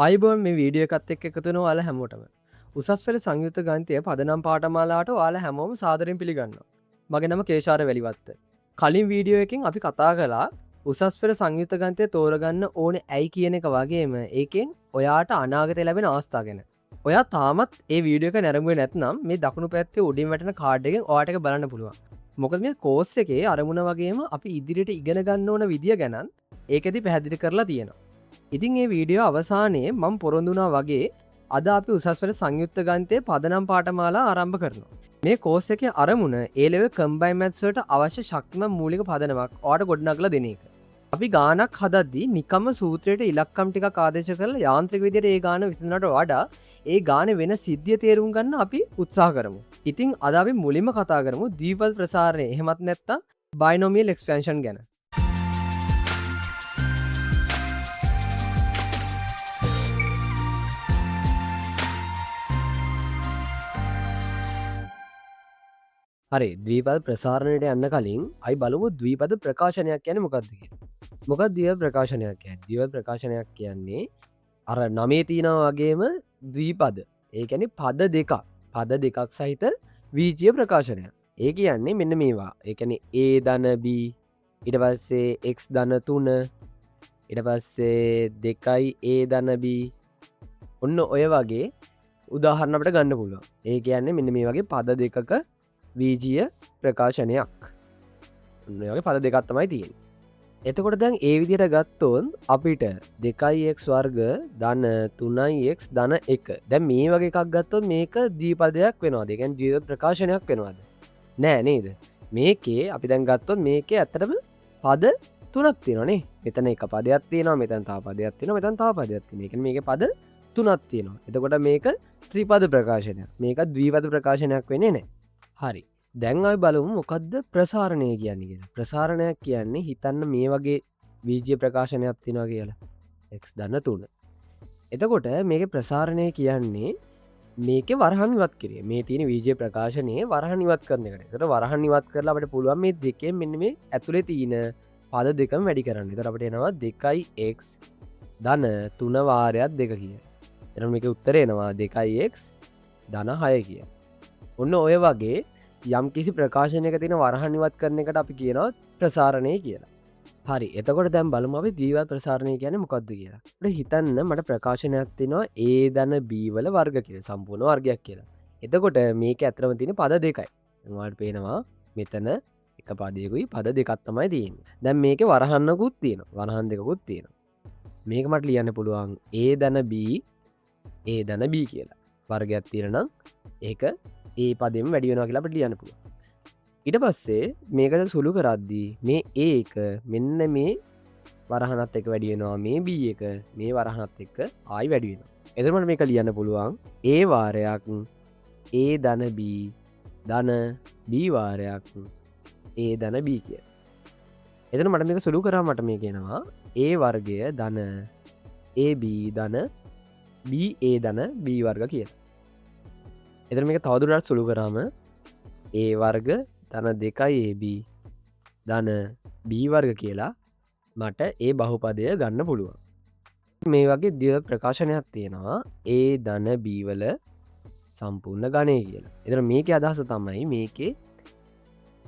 අයිබෝන් මේ වීඩියෝ එකත් එක්ක එකතු වෙන ඔයාලා හැමෝටම උසස් පෙළ සංයුක්ත ගණිතය පදනම් පාඨමාලාවට ඔයාලා හැමෝම සාදරයෙන් පිළිගන්නවා. මගේ නම කේශාර වැලිවත්ත. කලින් වීඩියෝ එකකින් අපි කතා කළා උසස් පෙළ සංයුක්ත ගණිතය තෝරගන්න ඕනේ ඇයි කියන එක වගේම ඒකෙන් ඔයාට අනාගතේ ලැබෙන අවස්ථා ගැන. ඔයා තාමත් ඒ වීඩියෝ එක නැරඹුවේ නැත්නම් මේ දකුණු පැත්තේ උඩින් වැටෙන කාඩ් එකෙන් ඔයාට ඒක බලන්න පුළුවන්. මොකද මේ කෝස් එකේ අරමුණ වගේම අපි ඉදිරියට ඉගෙන ගන්න ඕන විදිය ගැනත් ඒකෙදි පැහැදිලි කරලා තියෙනවා. ඉතින් ඒ වීඩියෝ අවසානයේ මම පොරොන්දුනා වගේ අද අපි උසස් පෙළ සංයුක්ත ගණිතයේ පදනම් පාඨමාලා ආරම්භ කරනවා. මේ කෝස් එකේ අරමුණ A level combined maths වලට අවශ්‍ය ශක්තිමත් මූලික පදනමක් ඔයාලට ගොඩනගලා දෙන එක. අපි ගානක් හදද්දී නිකම්ම සූත්‍රයට ඉලක්කම් ටිකක් ආදේශ කරලා යාන්ත්‍රික විදියට ඒ ගාන විසඳනට වඩා ඒ ගානේ වෙන සිද්ධිය තේරුම් ගන්න අපි උත්සාහ කරමු. ඉතින් අද අපි මුලින්ම කතා කරමු ද්විපද ප්‍රසාරණය එහෙමත් නැත්නම් binomial expansion ගැන. හරි ද්විපද ප්‍රසාරණයට යන්න කලින් අපි බලමු ද්විපද ප්‍රකාශනයක් කියන්නේ මොකක්ද කියලා. මොකක්ද ද්විපද ප්‍රකාශනයක් කියන්නේ? ද්විපද ප්‍රකාශනයක් කියන්නේ අර නමේ තියෙනවා වගේම ද්විපද. ඒ කියන්නේ පද දෙකක්. පද දෙකක් සහිත වීජීය ප්‍රකාශනයක්. ඒ කියන්නේ මෙන්න මේවා. ඒ කියන්නේ a ධන b ඊට පස්සේ x ධන 3 ඊට පස්සේ 2යි a ධන b ඔන්න ඔය වගේ උදාහරණ අපිට ගන්න පුළුවන්. ඒ කියන්නේ මෙන්න මේ වගේ පද දෙකක වීජීය ප්‍රකාශනයක්. ඔන්න පද දෙකක් තමයි තියෙන්නේ. එතකොට දැන් ඒ විදිහට ගත්තොත් අපිට 2x වර්ග ධන 3x ධන 1. දැන් මේ වගේ එකක් ගත්තොත් මේක ද්විපදයක් වෙනවද? ඒ කියන්නේ ද්විපද ප්‍රකාශනයක් වෙනවද? නෑ නේද? මේකේ අපි දැන් ගත්තොත් මේකේ ඇත්තටම පද තුනක් තියෙනවා නේ. මෙතන එක පදයක් තියෙනවා, මෙතන තව පදයක් තියෙනවා, මෙතන තව පදයක් තියෙනවා. ඒ කියන්නේ මේකේ පද තුනක් තියෙනවා. එතකොට මේක ත්‍රිපද ප්‍රකාශනයක්. මේක ද්විපද ප්‍රකාශනයක් වෙන්නේ නැහැ. හරි දැන් අපි බලමු මොකක්ද ප්‍රසාරණය කියන්නේ කියලා. ප්‍රසාරණයක් කියන්නේ හිතන්න මේ වගේ වීජීය ප්‍රකාශනයක් තියෙනවා කියලා. x ධන 3. එතකොට මේකේ ප්‍රසාරණය කියන්නේ මේකේ වරහන් ඉවත් කිරීම. මේ තියෙන වීජීය ප්‍රකාශනයේ වරහන් ඉවත් කරන එකට. ඒතර වරහන් ඉවත් කරලා අපිට පුළුවන් මේ දෙකෙන් මෙන්න මේ ඇතුලේ තියෙන පද දෙකම වැඩි කරන්න. ඒතර අපිට එනවා 2x ධන 3 වාරයක් 2 කියලා. එතන මේකේ උත්තරේ එනවා 2x ධන 6 කියලා. ඔන්න ඔය වගේ යම් කිසි ප්‍රකාශනයක තියෙන වරහන් ඉවත් කරන එකට අපි කියනවා ප්‍රසාරණය කියලා. හරි එතකොට දැන් බලමු අපි ද්විපද ප්‍රසාරණය කියන්නේ මොකක්ද කියලා. අපිට හිතන්න මට ප්‍රකාශනයක් තියෙනවා a ධන b වල වර්ග කියලා සම්පූර්ණ වර්ගයක් කියලා. එතකොට මේක ඇත්තටම තියෙන පද දෙකයි. ඔයාලට පේනවා මෙතන එක පදයකුයි පද දෙකක් තමයි තියෙන්නේ. දැන් මේකේ වරහන්නකුත් තියෙනවා. වරහන් දෙකකුත් තියෙනවා. මේක මට ලියන්න පුළුවන් a ධන b a ධන b කියලා. වර්ගයක් තියෙනවා නම් ඒක ඒ පදෙම වැඩි වෙනවා කියලා අපිට ලියන්න පුළුවන්. ඊට පස්සේ මේකද සුළු කරද්දී මේ a එක මෙන්න මේ වරහනත් එක්ක වැඩි වෙනවා, මේ b එක මේ වරහනත් එක්ක ආයි වැඩි වෙනවා. එතකොට මට මේක ලියන්න පුළුවන් a වාරයක් a ධන b ධන b වාරයක් a ධන b කියලා. එතන මට මේක සුළු කරා මට මේක එනවා a වර්ගය ධන ab ධන ba ධන b වර්ග කියලා. එතන මේක තවදුරටත් සුළු කරාම a වර්ග ධන 2ab ධන b වර්ග කියලා මට ඒ බහුපදය ගන්න පුළුවන්. මේ වගේ ද්විපද ප්‍රකාශනයක් තියෙනවා a ධන b වල සම්පූර්ණ ගණය කියලා. එතන මේකේ අදහස තමයි මේකේ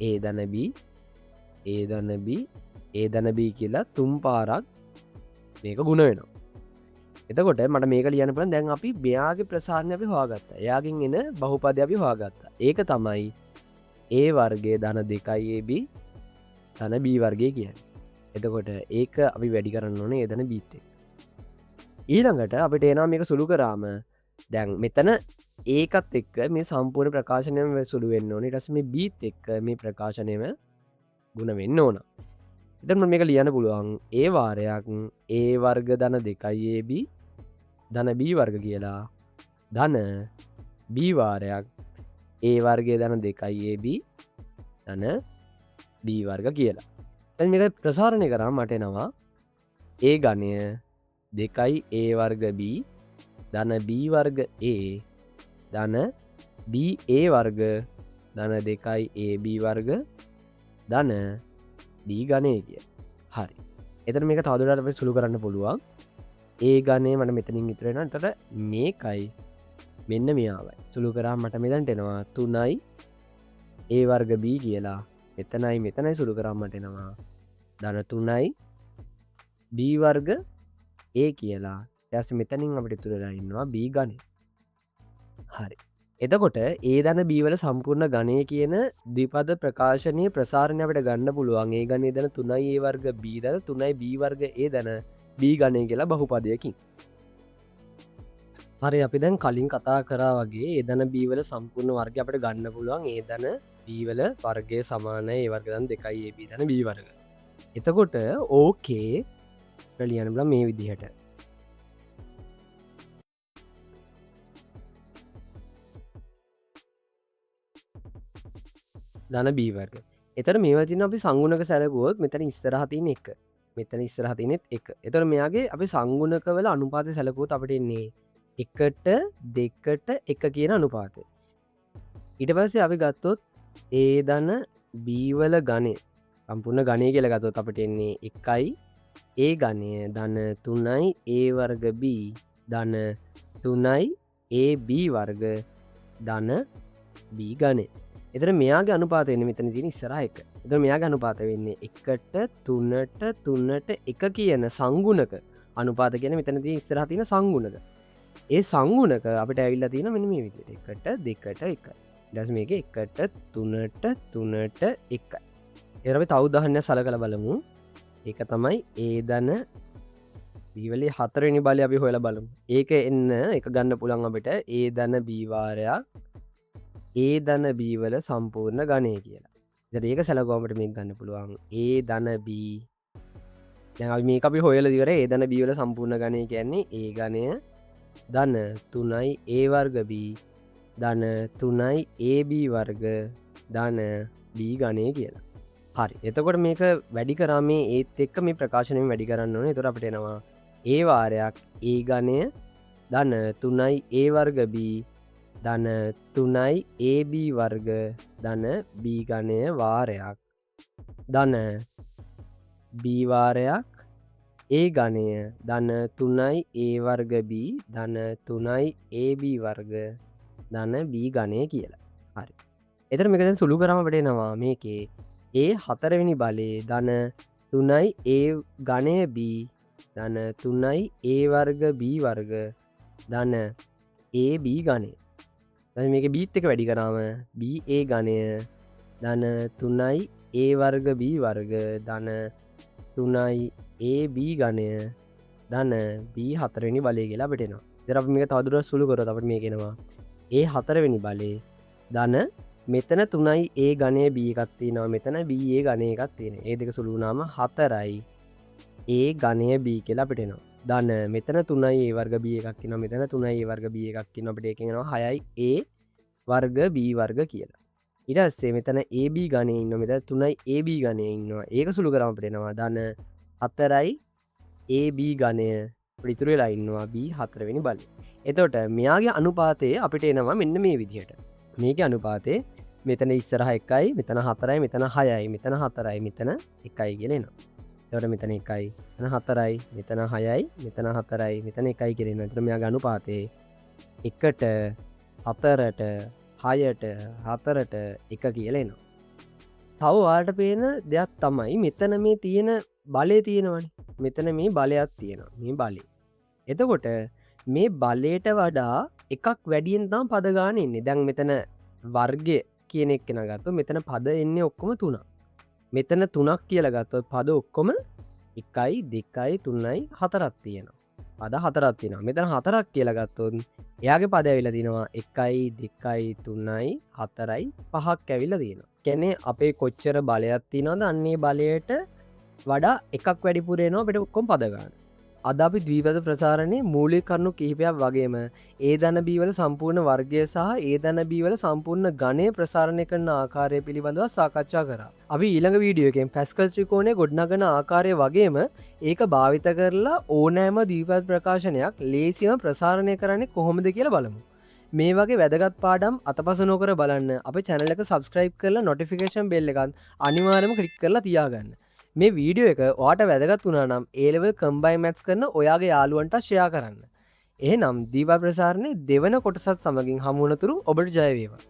a ධන b a ධන b a ධන b කියලා තුන් පාරක් මේක ගුණ වෙනවා. එතකොට මට මේක ලියන්න පුළුවන් දැන් අපි මෙයාගේ ප්‍රසාරණය අපි හොයාගත්තා. එයාගෙන් එන බහුපදය අපි හොයාගත්තා. ඒක තමයි a වර්ගයේ ධන 2ab ධන b වර්ගය කියන්නේ. එතකොට ඒක අපි වැඩි කරන්න ඕනේ a ධන b ත් එක්ක. ඊළඟට අපිට එනවා මේක සුළු කරාම දැන් මෙතන ඒකත් එක්ක මේ සම්පූර්ණ ප්‍රකාශනයම සුළු වෙන්න ඕනේ. ඊට පස්සේ මේ b ත් එක්ක මේ ප්‍රකාශනයම ගුණ වෙන්න ඕන. එතකොට මම මේක ලියන්න පුළුවන් a වාරයක් a වර්ග ධන 2ab ධන b වර්ග කියලා ධන b වාරයක් a වර්ගයේ ධන 2ab ධන b වර්ග කියලා. දැන් මේක ප්‍රසාරණය කරාම මට එනවා a ඝනය 2a වර්ග b ධන b වර්ග a ධන ba වර්ග ධන 2ab වර්ග ධන b ඝනය කිය. හරි එතන මේක තවදුරටත් අපි සුළු කරන්න පුළුවන් ඒ ගණය මට මෙතනින් ඉතරෙන තට මේකයි මෙන්න මෙයාවයි සුළු කරා මට මෙදැන්ට එනවා 3යි ඒ වර්ග B කියලා එතනයි මෙතනයි සුළු කරම්මටෙනවා ධන 3යි B වර්ග ඒ කියලා ඇස මෙතනින් අපට තුරලා ඉන්නවා B ගණය හරි එතකොට ඒ දන බීවල සම්පූර්ණ ගණය කියන දීපද ප්‍රකාශනය ප්‍රසාරණයට ගන්න පුළුවන් ඒ ගනේ දන 3යි ඒ වර්ග B දන 3යි B වර්ග ඒ දන B ගණය කියලා බහුපදයකින් හරි අපි දැන් කලින් කතා කරා වගේ ඒදන බීවල සම්පූර්ණ වර්ග අපට ගන්න පුළුවන් ඒ දන බීවල වර්ගය සමානය ඒ වර්ගදන් 2යි ඒ B දන B වර්ග එතකොට ඕකේ ලියන බල මේ විදිහට ධන B වර්ග එතර මේවතින අපි සංගුණක සැලකුවොත් මෙතන ඉස්සරහතින එක මෙතන ඉස්සරහතිනෙත් එක එතර මෙයාගේ අපි සංගුණකවල අනුපාත සැලකුවත් අපට එන්නේ එකට දෙකට එක කියන අනුපාත ඊට පස්සේ අපි ගත්තොත් ඒ දන බීවල ගණය සම්පූර්ණ ගණය කියල ගතොත් අපට එන්නේ එකයි ඒ ගණය ධන 3යි ඒ වර්ග B ධන 3යි ඒ B වර්ග ධන B ගණය එතර මෙයාගේ අනුපාත වෙන්න මෙතන තින ඉස්සරහ එක එතර මෙයාගේ අනුපාත වෙන්නේ එකට තුන්නට තුන්නට එක කියන සංගුණක අනුපාත කියන මෙතන ති ඉස්සරහ තින සංගුණක ඒ සංගුණක අපට ඇවිල්ලා තියෙන මෙන මේ විදියට එකට දෙකට එක ඩැස් මේක එකට තුනට තුනට එක එරවි තවුදහන්න සල කළ බලමු ඒක තමයි ඒ දන බීවලේ හතරනි බලය අපි හොල බලමු ඒක එන්න එක ගන්න පුළන් අපට ඒ දන බීවාරයක් ඒ දන බීවල සම්පූර්ණ ගණය කියලා ඒක සැලගෝමට මේ ගන්න පුළුවන් ඒ දන බී මේ අපි හොයල දිවර ඒ දන බීවල සම්පූර්ණ ගණය කියන්නේ ඒ ගණය දන 3යි ඒ වර්ග B ධන 3යි AB වර්ග ධන B ගණය කියලා හරි එතකොට මේක වැඩි කරාමේ ඒත් එක්ක මේ ප්‍රකාශනයෙන් වැඩි කරන්න ඕනේ එතකොට අපිට එනවා ඒ වාරයක් ඒ ගණය ධන 3යි ඒ වර්ග B ධන 3යි AB වර්ග ධන B ගණය වාරයක් ධන B වාරයක් ඒ ගණය ධන 3යි ඒ වර්ග B ධන 3යි AB වර්ග ධන B ගණය කියලා හරි එතර මේක දැන් සුළු කරම පටෙනවා මේකේ ඒ හතරවෙනි බලේ ධන 3යි ඒ ගණය B ධන 3යි ඒ වර්ග B වර්ග ධන AB ගණය මේක බීත් එක වැඩි කරාම B ඒ ගණය ධන 3යි ඒ වර්ග B වර්ග ධන 3යි AB ගණය ධන B හතරවෙනි බලය කියලා පටෙනවා දර මේක තවදුර සුළු කරොත් අපට මේ කෙනවා ඒ හතරවෙනි බලේ ධන මෙතන 3යි ඒ ගණය B එකක් තියෙනවා මෙතන B ඒ ගණය එකක් තියෙන ඒ දෙක සුළුනාම 4යි ඒ ගණය B කියලා පටෙනවා ධන මෙතන 3යි ඒ වර්ග B එකක් තියෙනවා මෙතන 3යි ඒ වර්ග B එකක් තියෙනවා අපිට ඒකෙන් එනවා 6යි ඒ වර්ග B වර්ග කියලා ඊට පස්සේ මෙතන AB ගණය ඉන්නවා මෙතන 3යි AB ගණය ඉන්නවා ඒක සුළු කරාම අපිට එනවා ධන 4යි AB ගණය ඉතුරු වෙලා ඉන්නවා B හතරවෙනි බලය එතකොට මෙයාගේ අනුපාතය අපිට එනවා මෙන්න මේ විදිහට මේක අනුපාතේ මෙතන ඉස්සරහ එකයි මෙතන 4යි මෙතන 6යි මෙතන 4යි මෙතන 1යි කියලා එනවා එතකොට මෙතන 1යි මෙතන 4යි මෙතන 6යි මෙතන 4යි මෙතන 1යි කියලා එනවා එතකොට මෙයාගේ අනුපාතේ 1ට 4ට 6ට 4ට 1 කියලා එනවා තව වාට පේන දෙයක් තමයි මෙතන මේ තියෙන බලය තියෙනවනේ මෙතන මේ බලයක් තියෙනවා මේ බලය එතකොට මේ බලයට වඩා එකක් වැඩියෙන් තම පද ගාන එන්නේ දැන් මෙතන වර්ගය කියන එක්කෙන ගත්තු මෙතන පද එන්නේ ඔක්කොම 3 මෙතන 3ක් කියල ගත්තොත් පද ඔක්කොම 1යි 2යි 3යි 4ක් තියෙනවා පද 4ක් තියෙනවා මෙතන 4ක් කියල ගත්තොත් එයාගේ පද ඇවිල තිනවා 1යි 2යි 3යි 4යි 5ක් ඇවිල්ල තියෙනවා කැනෙ අපේ කොච්චර බලයක් තිනවද අන්නේ බලයට වඩා එකක් වැඩිපුරේනවා පෙට ඔක්කොම් පදගන්න අද අපි ද්වීපද ප්‍රසාරණය මූලික කරුණු කිහිපයක් වගේම ඒ දන බීවල සම්පූර්ණ වර්ගය සහ ඒ දන බීවල සම්පූර්ණ ගණය ප්‍රසාරණය කරන ආකාරය පිළිබඳව සාකච්ඡා කරා. අපි ඊළඟ වීඩියෝ එකෙන් පැස්කල් ත්‍රිකෝණය ගොඩනගන ආකාරය වගේම ඒක භාවිත කරලා ඕනෑම ද්වීපද ප්‍රකාශනයක් ලේසියම ප්‍රසාරණය කරන්නේ කොහොමද කියලා බලමු. මේ වගේ වැදගත් පාඩම් අතපස නොකර බලන්න අපේ channel එක subscribe කරලා notification bell එකත් අනිවාර්යයෙන්ම ක්ලික් කරලා තියාගන්න. මේ වීඩියෝ එක ඔයාට වැදගත් වුණා නම් ඒ ලෙවල් කම්බයින් මැත්ස් කරන ඔයාගේ යාළුවන්ට ෂෙයා කරන්න. එහෙනම් දීපල් ප්‍රසාරණේ දෙවන කොටසත් සමගින් හමු වනතුරු ඔබට ජය වේවා.